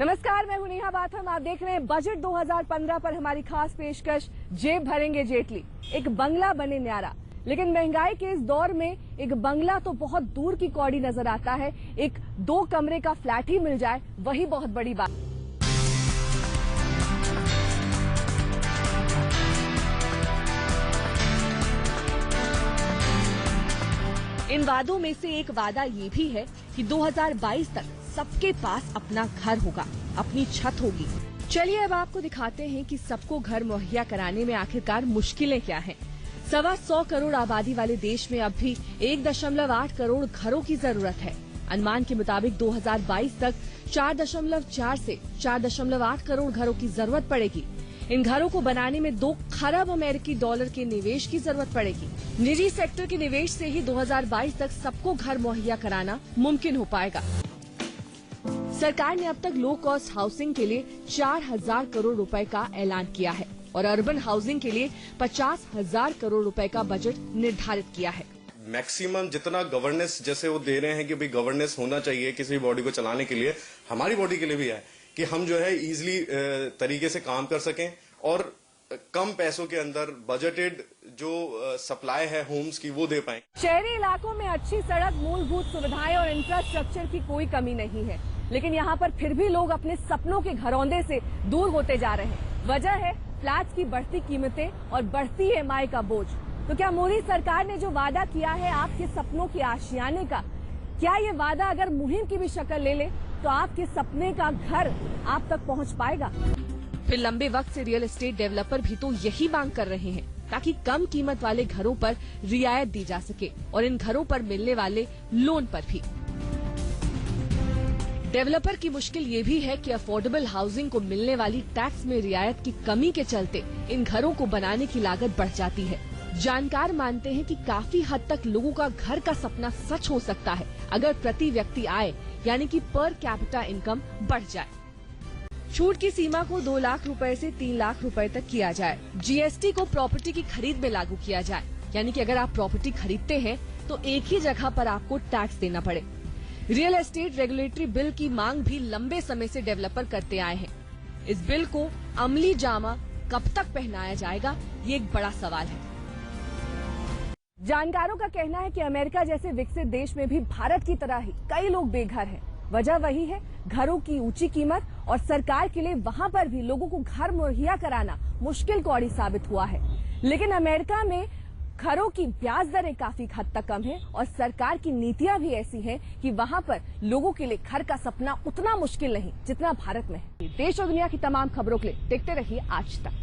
नमस्कार, मैं हूं नेहा बाथम। आप देख रहे हैं बजट 2015 पर हमारी खास पेशकश जेब भरेंगे जेटली। एक बंगला बने न्यारा, लेकिन महंगाई के इस दौर में एक बंगला तो बहुत दूर की कौड़ी नजर आता है। एक 2 कमरे का फ्लैट ही मिल जाए वही बहुत बड़ी बात। इन वादों में से एक वादा ये भी है कि 2022 तक सबके पास अपना घर होगा, अपनी छत होगी। चलिए अब आपको दिखाते हैं कि सबको घर मुहैया कराने में आखिरकार मुश्किलें क्या हैं। 125 करोड़ आबादी वाले देश में अब भी 1.8 करोड़ घरों की जरूरत है। अनुमान के मुताबिक 2022 तक 4.4 से 4.8 करोड़ घरों की जरूरत पड़ेगी। इन घरों को बनाने में 2 खरब अमेरिकी डॉलर के निवेश की जरूरत पड़ेगी। निजी सेक्टर के निवेश से ही 2022 तक सबको घर मुहैया कराना मुमकिन हो पाएगा। सरकार ने अब तक लो कॉस्ट हाउसिंग के लिए 4,000 करोड़ रुपए का ऐलान किया है और अर्बन हाउसिंग के लिए 50,000 करोड़ रुपए का बजट निर्धारित किया है। मैक्सिमम जितना गवर्नेंस जैसे वो दे रहे हैं कि भाई गवर्नेंस होना चाहिए किसी बॉडी को चलाने के लिए, हमारी बॉडी के लिए भी है कि हम जो है इजीली तरीके से काम कर सकें और कम पैसों के अंदर बजटेड जो सप्लाई है होम्स की वो दे पाएं। शहरी इलाकों में अच्छी सड़क, मूलभूत सुविधाएं और इंफ्रास्ट्रक्चर की कोई कमी नहीं है, लेकिन यहाँ पर फिर भी लोग अपने सपनों के घरौंदे से दूर होते जा रहे हैं। वजह है फ्लैट्स की बढ़ती कीमतें और बढ़ती EMI का बोझ। तो क्या मोदी सरकार ने जो वादा किया है आपके सपनों के आशियाने का, क्या ये वादा अगर मुहिम की भी शक्ल ले ले तो आपके सपने का घर आप तक पहुंच पाएगा? फिर लंबे वक्त से रियल एस्टेट डेवलपर भी तो यही मांग कर रहे हैं ताकि कम कीमत वाले घरों पर रियायत दी जा सके और इन घरों पर मिलने वाले लोन पर भी। डेवलपर की मुश्किल ये भी है कि अफोर्डेबल हाउसिंग को मिलने वाली टैक्स में रियायत की कमी के चलते इन घरों को बनाने की लागत बढ़ जाती है। जानकार मानते हैं कि काफी हद तक लोगों का घर का सपना सच हो सकता है अगर प्रति व्यक्ति आय यानी कि पर कैपिटा इनकम बढ़ जाए। छूट की सीमा को 2 लाख रुपए से 3 लाख रुपए तक किया जाए। GST को प्रॉपर्टी की खरीद में लागू किया जाए, यानी कि अगर आप प्रॉपर्टी खरीदते हैं तो एक ही जगह पर आपको टैक्स देना पड़े। रियल एस्टेट रेगुलेटरी बिल की मांग भी लंबे समय से डेवलपर करते आए हैं। इस बिल को अमली जामा कब तक पहनाया जाएगा, ये एक बड़ा सवाल है। जानकारों का कहना है कि अमेरिका जैसे विकसित देश में भी भारत की तरह ही कई लोग बेघर हैं। वजह वही है घरों की ऊंची कीमत और सरकार के लिए वहां पर भी लोगों को घर मुहैया कराना मुश्किल कौड़ी साबित हुआ है। लेकिन अमेरिका में घरों की ब्याज दरें काफी हद तक कम है और सरकार की नीतियां भी ऐसी हैं कि वहां पर लोगों के लिए घर का सपना उतना मुश्किल नहीं जितना भारत में है। देश और दुनिया की तमाम खबरों के लिए देखते रहिए आज तक।